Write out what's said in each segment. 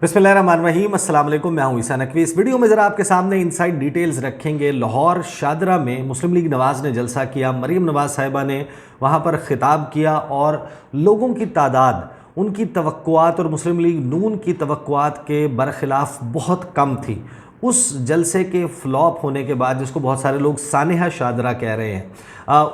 बिस्मिल्लाहिर्रहमानिर्रहीम, अस्सलाम वालेकुम। मैं हूं ईसा नकवी। इस वीडियो में ज़रा आपके सामने इनसाइड डिटेल्स रखेंगे। लाहौर शादरा में मुस्लिम लीग नवाज़ ने जलसा किया। मरीम नवाज़ साहिबा ने वहां पर ख़िताब किया और लोगों की तादाद उनकी तवक्कुआत और मुस्लिम लीग नून की तवक्कुआत के बरखिलाफ़ बहुत कम थी। उस जलसे के फ्लॉप होने के बाद, जिसको बहुत सारे लोग सानेहा शादरा कह रहे हैं,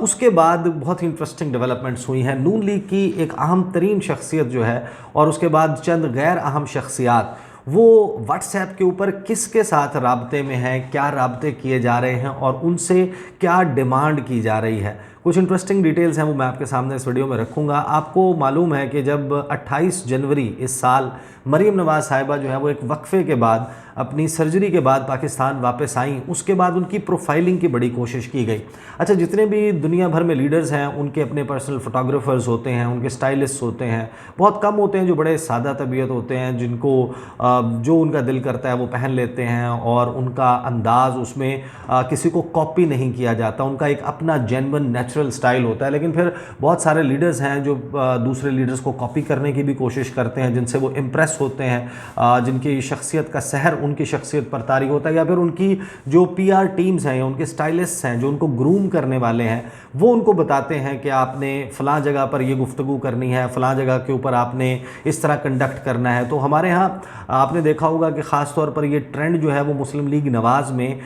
उसके बाद बहुत ही इंटरेस्टिंग डेवलपमेंट्स हुई हैं। नून लीग की एक अहम तरीन शख्सियत जो है और उसके बाद चंद गैर अहम शख्सियात वो व्हाट्सएप के ऊपर किसके साथ राब्ते में हैं, क्या राब्ते किए जा रहे हैं और उनसे क्या डिमांड की जा रही है। कुछ इंटरेस्टिंग डिटेल्स हैं, वो मैं आपके सामने इस वीडियो में रखूँगा। आपको मालूम है कि जब 28 जनवरी इस साल मरीम नवाज़ साहिबा जो है वो एक वक्फे के बाद, अपनी सर्जरी के बाद पाकिस्तान वापस आई, उसके बाद उनकी प्रोफाइलिंग की बड़ी कोशिश की गई। अच्छा, जितने भी दुनिया भर में लीडर्स हैं उनके अपने पर्सनल फ़ोटोग्राफ़र्स होते हैं, उनके स्टाइलिस्ट्स होते हैं। बहुत कम होते हैं जो बड़े सादा तबीयत होते हैं, जिनको जो उनका दिल करता है वो पहन लेते हैं और उनका अंदाज़ उसमें किसी को कॉपी नहीं किया जाता। उनका एक अपना जेन्युइन नेचुरल स्टाइल होता है। लेकिन फिर बहुत सारे लीडर्स हैं जो दूसरे लीडर्स को कॉपी करने की भी कोशिश करते हैं, जिनसे वो इम्प्रेस होते हैं, जिनकी शख्सियत का सहर उनकी शख्सियत पर तारी होता है, या फिर उनकी जो पीआर टीम्स हैं या उनके स्टाइलिस्ट्स हैं जो उनको ग्रूम करने वाले हैं, वो उनको बताते हैं कि आपने फ़लाँ जगह पर ये गुफ्तगू करनी है, फ़लाँ जगह के ऊपर आपने इस तरह कंडक्ट करना है। तो हमारे यहाँ आपने देखा होगा कि ख़ास तौर पर ये ट्रेंड जो है वो मुस्लिम लीग नवाज़ में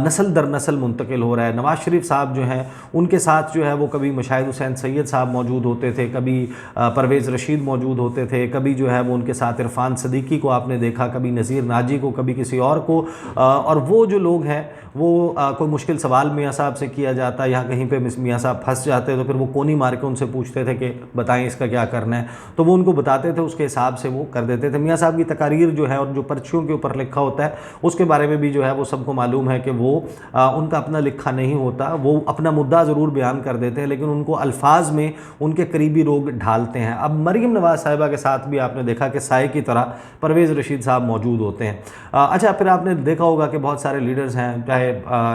नस्ल दर नस्ल मुंतकिल हो रहा है। नवाज़ शरीफ साहब जो हैं उनके साथ जो है वो कभी मुशाहिद हुसैन सैयद साहब मौजूद होते थे, कभी परवेज़ रशीद मौजूद होते थे, कभी जो है वो उनके साथ इरफान सदीकी को आपने देखा, कभी नज़ीर नाजी को, कभी किसी और को। और वो जो लोग हैं वो कोई मुश्किल सवाल मियाँ साहब से किया जाता, या कहीं पे मियाँ साहब फंस जाते तो फिर वो कोनी मार के उनसे पूछते थे कि बताएं इसका क्या करना है, तो वो उनको बताते थे, उसके हिसाब से वो कर देते थे। मियाँ साहब की तकारीर जो है और जो पर्चियों के ऊपर लिखा होता है उसके बारे में भी जो है वो सबको मालूम है कि वो उनका अपना लिखा नहीं होता। वो अपना मुद्दा ज़रूर बयान कर देते हैं लेकिन उनको अल्फाज में उनके करीबी लोग ढालते हैं। अब मरीम नवाज़ साहिबा के साथ भी आपने देखा कि साए की तरह परवेज़ रशीद साहब मौजूद होते हैं। अच्छा, फिर आपने देखा होगा कि बहुत सारे लीडर्स हैं, चाहे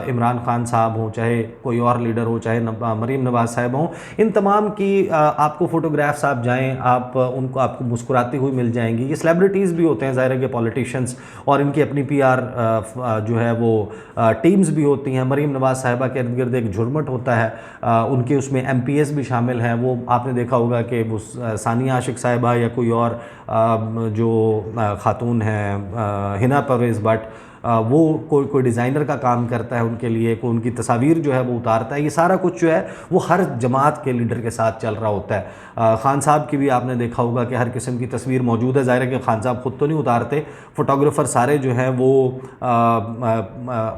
इमरान खान साहब हों, चाहे कोई और लीडर हो, चाहे मरीम नवाज़ साहिबा हों, इन तमाम की आपको फ़ोटोग्राफ्स आप जाएँ, आप उनको आपको मुस्कुराती हुई मिल जाएंगी। ये सेलिब्रिटीज़ भी होते हैं ज़ाहिर है कि पॉलिटिशियंस, और इनकी अपनी पीआर जो है वो टीम्स भी होती हैं। मरीम नवाज़ साहिबा के इर्द गिर्द एक झुरमट होता है, उनके उसमें एमपीएस भी शामिल हैं। वो आपने देखा होगा कि वो सानिया आशिक साहिबा या कोई और जो खातून हैं, हिना परवेज़ भट्ट, वो कोई डिज़ाइनर का काम करता है उनके लिए, कोई उनकी तस्वीर जो है वो उतारता है। ये सारा कुछ जो है वो हर जमात के लीडर के साथ चल रहा होता है। खान साहब की भी आपने देखा होगा कि हर किस्म की तस्वीर मौजूद है। ज़ाहिर है कि खान साहब खुद तो नहीं उतारते, फ़ोटोग्राफ़र सारे जो हैं वो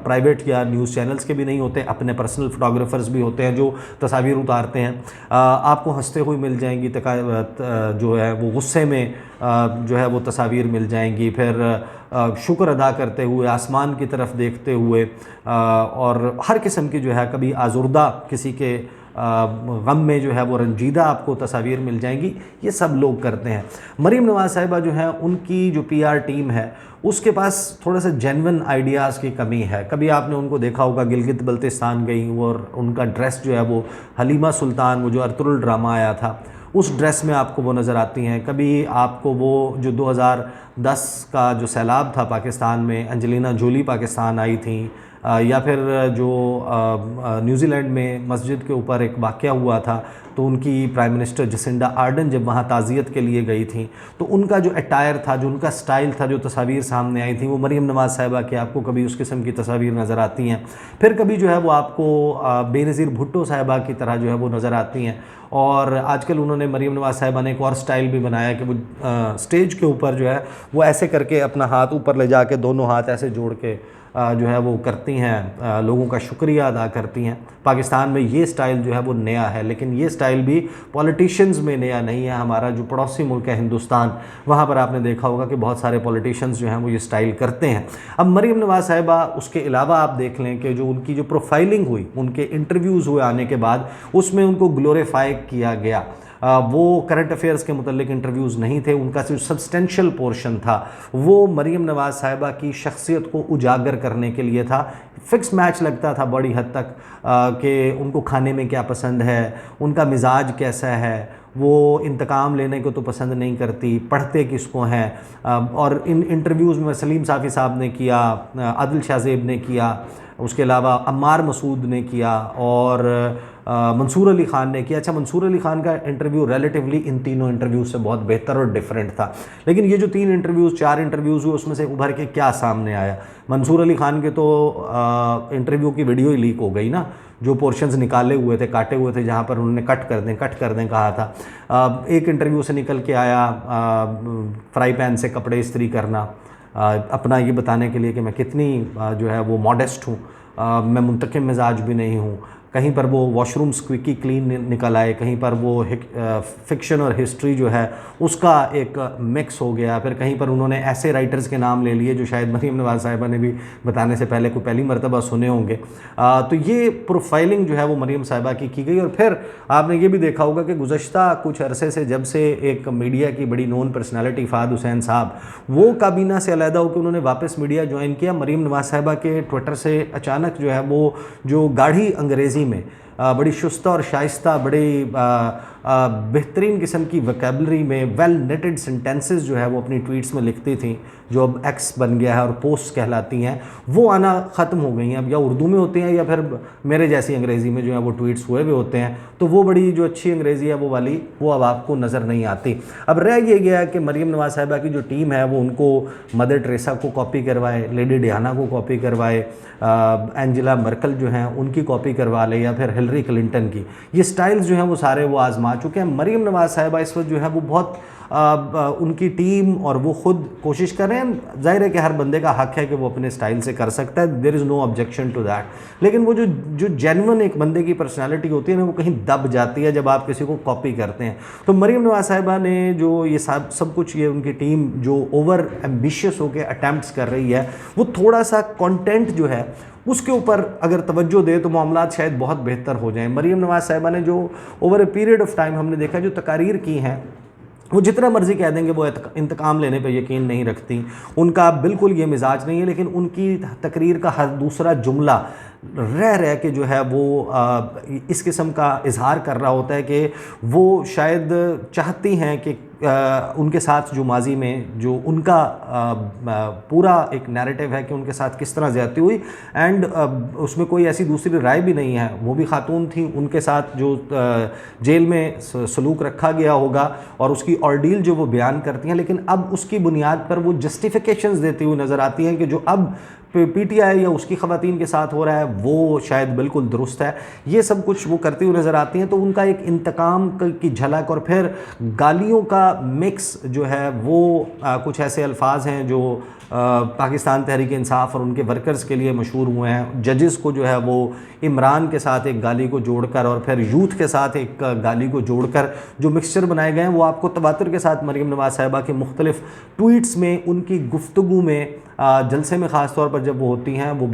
प्राइवेट या न्यूज़ चैनल्स के भी नहीं होते, अपने पर्सनल फ़ोटोग्राफ़र्स भी होते हैं जो तस्वीर उतारते हैं। आपको हंसते हुए मिल जाएंगी, जो है वो गुस्से में जो है वो तस्वीर मिल जाएंगी, फिर शुक्र अदा करते हुए, आसमान की तरफ देखते हुए, और हर किस्म की जो है, कभी आज़ुर्दा किसी के गम में जो है वो रंजीदा आपको तस्वीर मिल जाएंगी। ये सब लोग करते हैं। मरीम नवाज़ साहिबा जो है उनकी जो पीआर टीम है उसके पास थोड़ा सा जेन्युइन आइडियाज़ की कमी है। कभी आपने उनको देखा होगा गिलगित बल्तिस्तान गई और उनका ड्रेस जो है वो हलीमा सुल्तान, वो जो अर्तुगरुल ड्रामा आया था, उस ड्रेस में आपको वो नज़र आती हैं। कभी आपको वो जो 2010 का जो सैलाब था पाकिस्तान में, एंजेलिना जोली पाकिस्तान आई थी, या फिर जो न्यूजीलैंड में मस्जिद के ऊपर एक वाक़या हुआ था, तो उनकी प्राइम मिनिस्टर जसिंडा आर्डन जब वहाँ ताज़ियत के लिए गई थी, तो उनका जो अटायर था, जो उनका स्टाइल था, जो तस्वीर सामने आई थी, वो मरीम नवाज़ साहिबा की आपको कभी उस किस्म की तस्वीर नज़र आती हैं। फिर कभी जो है वो आपको बेनज़ीर भुट्टो साहिबा की तरह जो है वो नज़र आती हैं। और आजकल उन्होंने मरीम नवाज़ साहिबा ने एक और स्टाइल भी बनाया कि वो स्टेज के ऊपर जो है वो ऐसे करके अपना हाथ ऊपर ले जाके दोनों हाथ ऐसे जोड़ के जो है वो करती हैं, लोगों का शुक्रिया अदा करती हैं। पाकिस्तान में ये स्टाइल जो है वो नया है, लेकिन ये स्टाइल भी पॉलिटिशियंस में नया नहीं है। हमारा जो पड़ोसी मुल्क है हिंदुस्तान, वहाँ पर आपने देखा होगा कि बहुत सारे पॉलिटिशियंस जो हैं वो ये स्टाइल करते हैं। अब मरीम नवाज़ साहिबा, उसके अलावा आप देख लें कि जो उनकी जो प्रोफाइलिंग हुई, उनके इंटरव्यूज़ हुए आने के बाद, उसमें उनको ग्लोरीफाई किया गया। वो करंट अफेयर्स के मुतल्लिक इंटरव्यूज़ नहीं थे, उनका जो सब्सटेंशियल पोर्शन था वो मरीम नवाज़ साहिबा की शख्सियत को उजागर करने के लिए था। फ़िक्स मैच लगता था बड़ी हद तक कि उनको खाने में क्या पसंद है, उनका मिजाज कैसा है, वो इंतकाम लेने को तो पसंद नहीं करती, पढ़ते किसको हैं। और इन इंटरव्यूज़ में सलीम साफ़ी साहब ने किया, आदिल शाहज़ेब ने किया, उसके अलावा अम्मार मसूद ने किया और मंसूर अली ख़ान ने किया। अच्छा, मंसूर अली ख़ान का इंटरव्यू रिलेटिवली इन तीनों इंटरव्यूज़ से बहुत बेहतर और डिफरेंट था। लेकिन ये जो 3 इंटरव्यूज़ 4 इंटरव्यूज़ हुए उसमें से उभर के क्या सामने आया? मंसूर अली ख़ान के तो इंटरव्यू की वीडियो ही लीक हो गई ना, जो पोर्शंस निकाले हुए थे, काटे हुए थे, जहाँ पर उन्होंने कट कर दें कहा था। एक इंटरव्यू से निकल के आया फ्राई पैन से कपड़े इस्त्री करना, अपना ये बताने के लिए कि मैं कितनी जो है वो मॉडेस्ट हूँ, मैं मुंतकिम मिजाज भी नहीं हूँ। कहीं पर वो वॉशरूम स्क्विकी क्लीन निकल आए, कहीं पर वो फिक्शन और हिस्ट्री जो है उसका एक मिक्स हो गया। फिर कहीं पर उन्होंने ऐसे राइटर्स के नाम ले लिए जो शायद मरीम नवाज़ साहिबा ने भी बताने से पहले कोई पहली मरतबा सुने होंगे। तो ये प्रोफाइलिंग जो है वो मरीम साहिबा की गई। और फिर आपने ये भी देखा होगा कि गुज़श्ता कुछ अरसे से जब से एक मीडिया की बड़ी नोन पर्सनैलिटी फ़ाद हुसैन साहब वो काबीना से अलहदा होकर उन्होंने वापस मीडिया ज्वाइन किया, मरीम नवाज़ साहिबा के ट्विटर से अचानक जो है वो जो गाढ़ी अंग्रेज़ी में बड़ी शुस्ता और शाइस्ता, बड़ी बेहतरीन किस्म की वोकैबलरी में वेल नेटेड सेंटेंसेस जो है वो अपनी ट्वीट्स में लिखती थी, जो अब एक्स बन गया है और पोस्ट कहलाती हैं, वो आना ख़त्म हो गई हैं। अब या उर्दू में होती हैं या फिर मेरे जैसी अंग्रेज़ी में जो है वो ट्वीट्स हुए भी होते हैं। तो वो बड़ी जो अच्छी अंग्रेज़ी है वो वाली वो अब आपको नज़र नहीं आती। अब रह ये गया है कि मरीम नवाज़ साहिबा की जो टीम है वो उनको मदर टेरेसा को कॉपी करवाए, लेडी डियाना को कॉपी करवाए, एंजेला मर्कल जो हैं उनकी कॉपी करवा ले, या फिर हिलरी क्लिंटन की। ये स्टाइल्स जो हैं वो सारे वो आजमा चुके हैं। मरीम नवाज़ साहिबा इस वक्त जो है वो बहुत उनकी टीम और वो ख़ुद कोशिश कर रहे हैं। जाहिर है कि हर बंदे का हक़ है कि वो अपने स्टाइल से कर सकता है, there is no objection to that. लेकिन वो जो जेन्युइन एक बंदे की पर्सनालिटी होती है ना, वो कहीं दब जाती है जब आप किसी को कॉपी करते हैं। तो मरीम नवाज़ साहिबा ने जो ये सब कुछ, ये उनकी टीम जो ओवर एम्बिशियस होकर अटैम्प्ट्स कर रही है, वो थोड़ा सा कंटेंट जो है उसके ऊपर अगर तवज्जो दे तो मामलात शायद बहुत बेहतर हो जाएं। मरीम नवाज़ साहिबा ने जो over a period of time हमने देखा जो तकारीर की हैं, वो जितना मर्जी कह देंगे वो इंतकाम लेने पे यकीन नहीं रखती, उनका बिल्कुल ये मिजाज नहीं है। लेकिन उनकी तकरीर का हर दूसरा जुमला रह के जो है वो इस किस्म का इजहार कर रहा होता है कि वो शायद चाहती हैं कि उनके साथ जो माजी में जो उनका पूरा एक नैरेटिव है कि उनके साथ किस तरह ज़्यादती हुई, एंड उसमें कोई ऐसी दूसरी राय भी नहीं है, वो भी खातून थी, उनके साथ जो जेल में सलूक रखा गया होगा और उसकी ऑर्डील जो वो बयान करती हैं, लेकिन अब उसकी बुनियाद पर वो जस्टिफिकेशंस देती हुई नज़र आती हैं कि जो अब पीटीआई या उसकी ख़वातीन के साथ हो रहा है वो शायद बिल्कुल दुरुस्त है। ये सब कुछ वो करती हुई नज़र आती हैं। तो उनका एक इंतकाम की झलक और फिर गालियों का मिक्स जो है वो कुछ ऐसे अल्फाज हैं जो पाकिस्तान तहरीक इंसाफ और उनके वर्कर्स के लिए मशहूर हुए हैं। जजेस को जो है वो इमरान के साथ एक गाली को जोड़कर और फिर यूथ के साथ एक गाली को जोड़कर जो मिक्सचर बनाए गए हैं, वो आपको तवातुर के साथ मरीम नवाज़ साहिबा के मुख्तलिफ ट्वीट्स में, उनकी गुफ्तगू में, जलसे में ख़ास तौर पर जब वो होती हैं, वो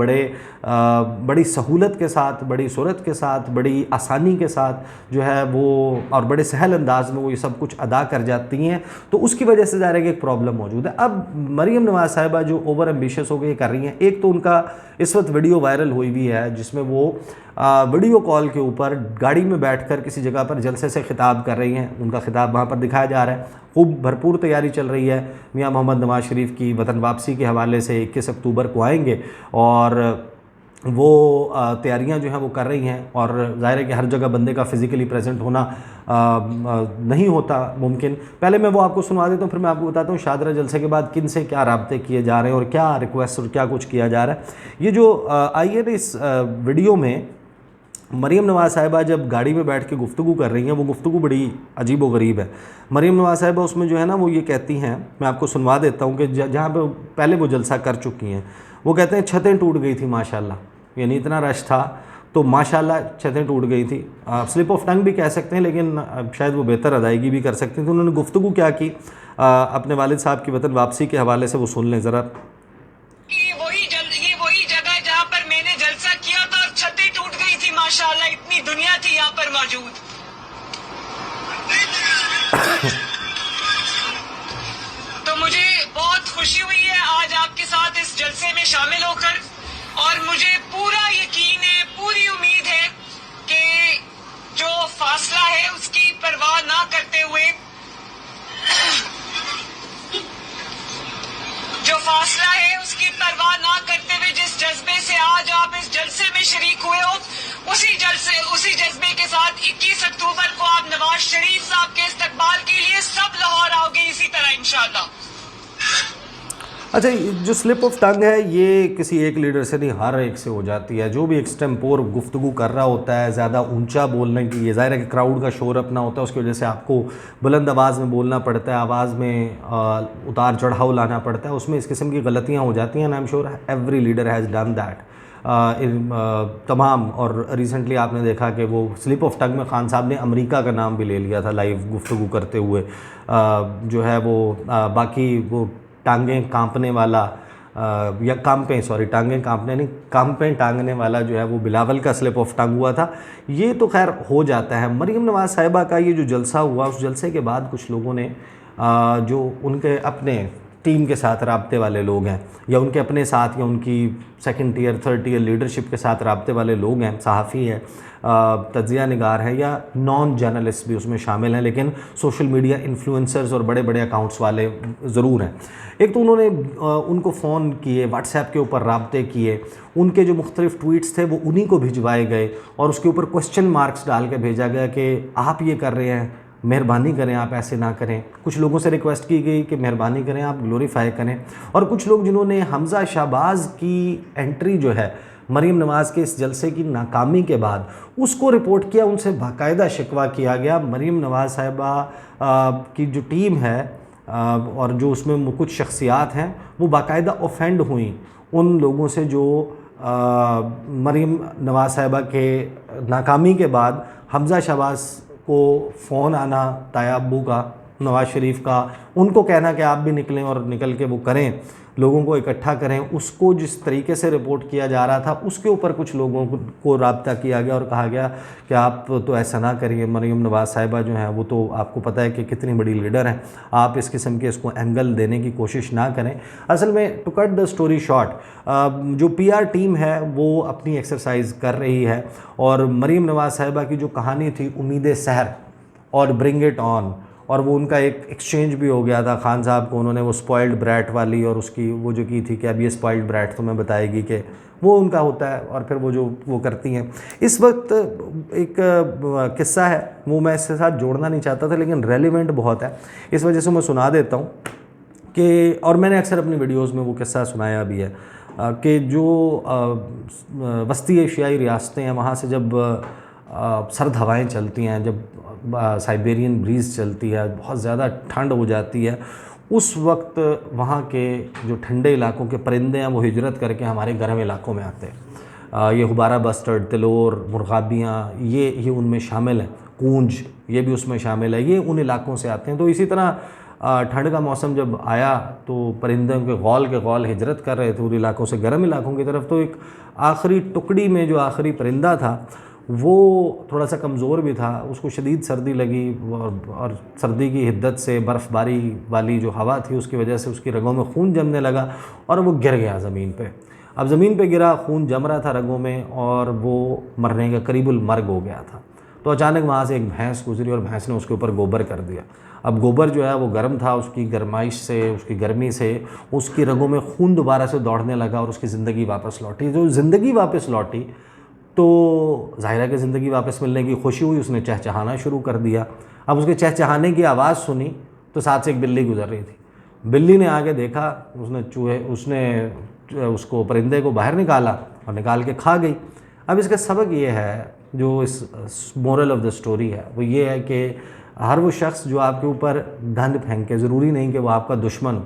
बड़ी सहूलत के साथ, बड़ी सूरत के साथ, बड़ी आसानी के साथ जो है वो और बड़े सहल अंदाज में वो ये सब कुछ अदा कर जाती हैं। तो उसकी वजह से ज़ाहिर है कि एक प्रॉब्लम मौजूद है। अब मरीम नवाज़ साहिबा जो ओवर एम्बिशियस होकर कर रही हैं, एक तो उनका इस वक्त वीडियो वायरल हुई भी है जिसमें वो वीडियो कॉल के ऊपर गाड़ी में बैठकर किसी जगह पर जलसे से खिताब कर रही हैं। उनका खिताब वहाँ पर दिखाया जा रहा है। खूब भरपूर तैयारी चल रही है। मियां मोहम्मद नवाज़ शरीफ की वतन वापसी के हवाले से 21 अक्टूबर को आएंगे और वो तैयारियां जो हैं वो कर रही हैं। और ज़ाहिर है कि हर जगह बंदे का फ़िज़िकली प्रेजेंट होना नहीं होता मुमकिन। पहले मैं वो आपको सुनवा देता हूँ, फिर मैं आपको बताता हूँ शादरा जलसे के बाद किन से क्या राब्ते किए जा रहे हैं और क्या रिक्वेस्ट और क्या कुछ किया जा रहा है। ये जो आई है इस वीडियो में मरीम नवाज़ साहिबा जब गाड़ी में बैठ के गुफ्तगू कर रही हैं, वो गुफ्तगू बड़ी अजीब व गरीब है। मरीम नवाज़ साहिबा उसमें जो है ना वो ये कहती हैं, मैं आपको सुनवा देता हूँ कि जहाँ पे पहले वो जलसा कर चुकी हैं, वो कहते हैं छतें टूट गई थी माशाल्लाह, यानी इतना रश था तो माशाल्लाह छतें टूट गई थी। स्लिप ऑफ टंग भी कह सकते हैं, लेकिन शायद वो बेहतर अदायगी भी कर सकते हैं। तो उन्होंने गुफ्तगू क्या की अपने वालिद साहब की वतन वापसी के हवाले से, वो सुन लें ज़रा। माशाल्लाह इतनी दुनिया थी यहाँ पर मौजूद। तो मुझे बहुत खुशी हुई है आज आपके साथ इस जलसे में शामिल होकर, और मुझे पूरा यकीन है, पूरी उम्मीद है कि जो फासला है उसकी परवाह ना करते हुए जिस जज्बे से आज आप इस जलसे में शरीक हुए हो, उसी जज्बे के साथ 21 अक्टूबर को आप नवाज शरीफ साहब के इस्तकबाल के लिए सब लाहौर आओगे इसी तरह इंशाल्लाह। अच्छा, जो स्लिप ऑफ टंग है ये किसी एक लीडर से नहीं, हर एक से हो जाती है। जो भी एक्सटेम्पोर गुफ्तगू कर रहा होता है, ज़्यादा ऊंचा बोलने की, ये ज़ाहिर है कि क्राउड का शोर अपना होता है, उसकी वजह से आपको बुलंद आवाज़ में बोलना पड़ता है, आवाज़ में उतार चढ़ाव लाना पड़ता है, उसमें इस किस्म की गलतियाँ हो जाती हैं। And I am sure every leader has done that. तमाम, और रिसेंटली आपने देखा कि वो स्लिप ऑफ टंग में खान साहब ने अमेरिका का नाम भी ले लिया था लाइव गुफ्तगू करते हुए। जो है वो बाकी वो टांगें कांपने वाला या टांगें कांपने नहीं, कांपें टांगने वाला जो है वो बिलावल का स्लिप ऑफ टंग हुआ था। ये तो खैर हो जाता है। मरीम नवाज़ साहिबा का ये जो जलसा हुआ, उस जलसे के बाद कुछ लोगों ने जो उनके अपने टीम के साथ राब्ते वाले लोग हैं, या उनके अपने साथ, या उनकी second tier third tier leadership के साथ राब्ते वाले लोग हैं, सहाफ़ी हैं, तज्ज़िया निगार हैं, या नॉन जर्नलिस्ट भी उसमें शामिल हैं, लेकिन सोशल मीडिया इन्फ्लुएंसर्स और बड़े बड़े अकाउंट्स वाले ज़रूर हैं। एक तो उन्होंने उनको फ़ोन किए, व्हाट्सएप के ऊपर राब्ते किए, उनके जो मुख्तलिफ़ ट्वीट्स थे वो उन्हीं को भिजवाए गए, और उसके ऊपर क्वेश्चन मार्क्स डाल के भेजा गया कि आप ये कर रहे हैं, मेहरबानी करें आप ऐसे ना करें। कुछ लोगों से रिक्वेस्ट की गई कि मेहरबानी करें आप ग्लोरीफाई करें। और कुछ लोग जिन्होंने हमज़ा शहबाज की एंट्री जो है मरीम नवाज़ के इस जलसे की नाकामी के बाद उसको रिपोर्ट किया, उनसे बाकायदा शिकवा किया गया। मरीम नवाज़ साहिबा की जो टीम है और जो उसमें कुछ शख्सियात हैं वो बाकायदा ऑफेंड हुई उन लोगों से जो मरीम नवाज़ साहिबा के नाकामी के बाद हमज़ा शहबाज को फ़ोन आना, ताया अब्बू का, नवाज़ शरीफ का, उनको कहना कि आप भी निकलें और निकल के वो करें, लोगों को इकट्ठा करें। उसको जिस तरीके से रिपोर्ट किया जा रहा था उसके ऊपर कुछ लोगों को राब्ता किया गया और कहा गया कि आप तो ऐसा ना करिए, मरीम नवाज़ साहिबा जो हैं वो तो आपको पता है कि कितनी बड़ी लीडर हैं, आप इस किस्म के इसको एंगल देने की कोशिश ना करें। असल में to cut the story short, जो PR टीम है वो अपनी एक्सरसाइज कर रही है, और मरीम नवाज़ साहिबा की जो कहानी थी उम्मीद सहर और ब्रिंग इट ऑन, और वो उनका एक एक्सचेंज भी हो गया था खान साहब को, उन्होंने वो स्पॉइल्ड ब्रैट वाली और उसकी वो जो की थी कि अब ये स्पॉइल्ड ब्रैट तुम्हें बताएगी कि वो उनका होता है, और फिर वो जो वो करती हैं। इस वक्त एक किस्सा है, वो मैं इसके साथ जोड़ना नहीं चाहता था लेकिन रेलिवेंट बहुत है, इस वजह से मैं सुना देता हूँ कि, और मैंने अक्सर अपनी वीडियोज़ में वो किस्सा सुनाया भी है कि जो वस्ती एशियाई रियासतें हैं वहाँ से जब सर्द हवाएं चलती हैं, जब साइबेरियन ब्रीज़ चलती है, बहुत ज़्यादा ठंड हो जाती है, उस वक्त वहाँ के जो ठंडे इलाकों के परिंदे हैं वो हिजरत करके हमारे गर्म इलाकों में आते हैं। ये हुबारा बस्टर्ड, तिलोर, मुर्गाबियाँ, ये उनमें शामिल हैं, कूंज ये भी उसमें शामिल है, ये उन इलाकों से आते हैं। तो इसी तरह ठंड का मौसम जब आया तो परिंदों के गौल हिजरत कर रहे थे उन इलाकों से गर्म इलाकों की तरफ। तो एक आखिरी टुकड़ी में जो आखिरी परिंदा था वो थोड़ा सा कमज़ोर भी था, उसको शदीद सर्दी लगी, और सर्दी की हिद्दत से बर्फ़बारी वाली जो हवा थी उसकी वजह से उसकी रगों में खून जमने लगा और वो गिर गया ज़मीन पे। अब ज़मीन पे गिरा, खून जम रहा था रगों में और वो मरने का करीबुल मर्ग हो गया था। तो अचानक वहाँ से एक भैंस गुजरी और भैंस ने उसके ऊपर गोबर कर दिया। अब गोबर जो है वो गर्म था, उसकी गर्माइश से, उसकी गर्मी से उसकी रगों में खून दोबारा से दौड़ने लगा और उसकी ज़िंदगी वापस लौटी। जो ज़िंदगी वापस लौटी तो ज़ाहिर है कि ज़िंदगी वापस मिलने की खुशी हुई, उसने चहचहाना शुरू कर दिया। अब उसके चहचहाने की आवाज़ सुनी तो साथ से एक बिल्ली गुजर रही थी। बिल्ली ने आगे देखा, उसने उसको परिंदे को बाहर निकाला और निकाल के खा गई। अब इसका सबक ये है, जो इस मोरल ऑफ द स्टोरी है वो ये है कि हर वो शख्स जो आपके ऊपर गंद फेंके, ज़रूरी नहीं कि वो आपका दुश्मन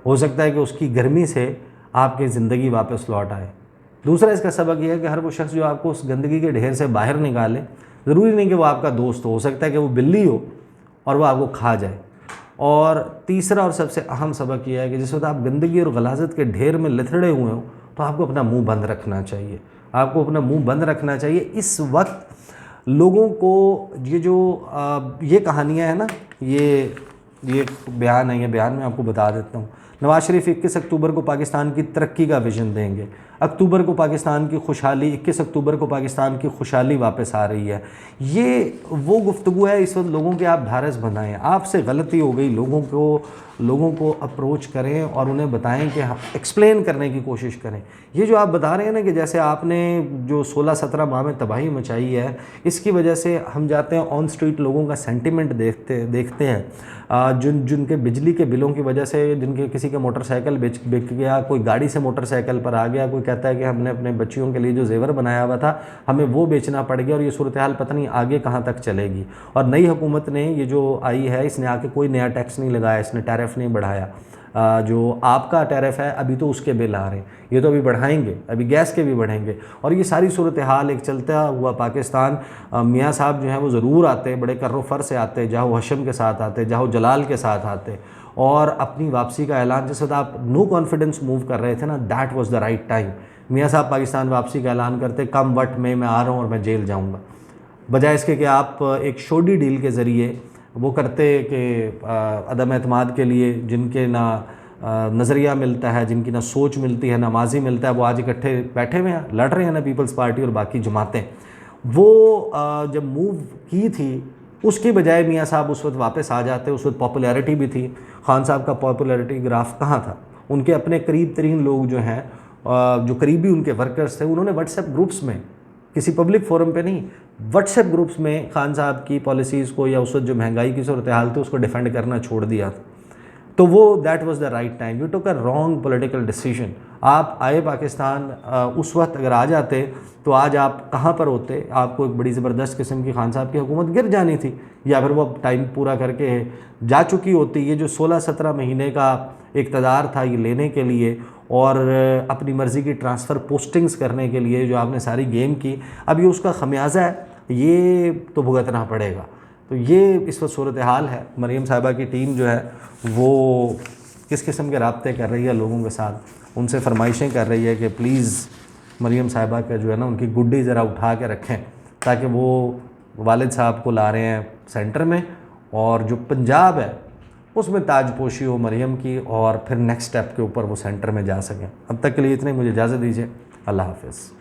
हो सकता है कि उसकी गर्मी से आपकी ज़िंदगी वापस लौट आए। दूसरा इसका सबक यह है कि हर वो शख्स जो आपको उस गंदगी के ढेर से बाहर निकाले, ज़रूरी नहीं कि वो आपका दोस्त हो सकता है कि वो बिल्ली हो और वो आपको खा जाए। और तीसरा और सबसे अहम सबक यह है कि जिस वक्त आप गंदगी और गलाजत के ढेर में लथड़े हुए हो तो आपको अपना मुंह बंद रखना चाहिए, आपको अपना मुंह बंद रखना चाहिए। इस वक्त लोगों को ये कहानियाँ हैं ना, ये बयान है, ये बयान मैं आपको बता देता हूँ। नवाज़ शरीफ 21 अक्टूबर को पाकिस्तान की तरक्की का विजन देंगे। अक्टूबर को पाकिस्तान की खुशहाली, 21 अक्टूबर को पाकिस्तान की खुशहाली वापस आ रही है। ये वो गुफ्तगू है इस वक्त लोगों के आप ढारस बनाएं। आपसे गलती हो गई, लोगों को अप्रोच करें और उन्हें बताएं कि एक्सप्लेन करने की कोशिश करें। ये जो आप बता रहे हैं ना कि जैसे आपने जो 16-17 माह में तबाही मचाई है, इसकी वजह से हम जाते हैं ऑन स्ट्रीट, लोगों का सेंटिमेंट देखते हैं, जिनके बिजली के बिलों की वजह से, जिनके किसी का मोटरसाइकिल बिक गया, कोई गाड़ी से मोटरसाइकिल पर आ गया, कोई कहता है कि हमने अपने बच्चियों के लिए जो जेवर बनाया हुआ था हमें वो बेचना पड़ गया, और ये सूरत हाल पता नहीं आगे कहाँ तक चलेगी। और नई हुकूमत ने ये जो आई है, इसने आके कोई नया टैक्स नहीं लगाया, इसने टैरिफ नहीं बढ़ाया। जो आपका टैरिफ है अभी तो उसके बिल आ रहे हैं, ये तो अभी बढ़ाएंगे, अभी गैस के भी बढ़ेंगे। और ये सारी सूरत हाल एक चलता हुआ पाकिस्तान, मियाँ साहब जो हैं वो ज़रूर आते, बड़े कर्रोफर से आते, जाहो हशम के साथ आते, जाहो जलाल के साथ आते, और अपनी वापसी का ऐलान, जिस वक्त आप नो कॉन्फिडेंस मूव कर रहे थे ना, that was the right time. मियाँ साहब पाकिस्तान वापसी का ऐलान करते, कम वट में मैं आ रहा हूँ और मैं जेल जाऊँगा, बजाय इसके कि आप एक शोडी डील के ज़रिए वो करते कि अदम एतमाद के लिए जिनके ना नज़रिया मिलता है, जिनकी ना सोच मिलती है, ना माजी मिलता है, वो आज इकट्ठे बैठे हुए हैं, लड़ रहे हैं ना पीपल्स पार्टी और बाकी जमातें। वो जब मूव की थी उसकी बजाय मियाँ साहब उस वक्त वापस आ जाते। उस वक्त पॉपुलैरिटी भी थी, खान साहब का पॉपुलैरिटी ग्राफ कहाँ था। उनके अपने करीब तरीन लोग जो हैं, जो करीबी उनके वर्कर्स थे, उन्होंने व्हाट्सएप ग्रुप्स में, किसी पब्लिक फोरम पे नहीं, व्हाट्सएप ग्रुप्स में खान साहब की पॉलिसीज़ को या उस वक्त जो महंगाई की सूरत हाल थी उसको डिफेंड करना छोड़ दिया था। तो वो that was the right time, you took a wrong political decision. आप आए पाकिस्तान, उस वक्त अगर आ जाते तो आज आप कहाँ पर होते, आपको एक बड़ी ज़बरदस्त किस्म की खान साहब की हुकूमत गिर जानी थी, या फिर वो टाइम पूरा करके जा चुकी होती। ये जो 16-17 महीने का इक़्तिदार था ये लेने के लिए और अपनी मर्ज़ी की ट्रांसफ़र पोस्टिंग्स करने के लिए जो आपने सारी गेम की, अब ये उसका खमियाजा है, ये तो भुगतना पड़ेगा। तो ये इस वक्त सूरत हाल है। मरीम साहिबा की टीम जो है वो किस किस्म के राब्ते कर रही है लोगों के साथ, उनसे फरमाइशें कर रही है कि प्लीज़ मरीम साहिबा का जो है ना उनकी गुड्डी ज़रा उठा के रखें, ताकि वो वालिद साहब को ला रहे हैं सेंटर में, और जो पंजाब है उसमें ताजपोशी हो मरीम की, और फिर नेक्स्ट स्टेप के ऊपर वो सेंटर में जा सकें। अब तक के लिए इतने, मुझे इजाज़त दीजिए। अल्लाह हाफ़िज़।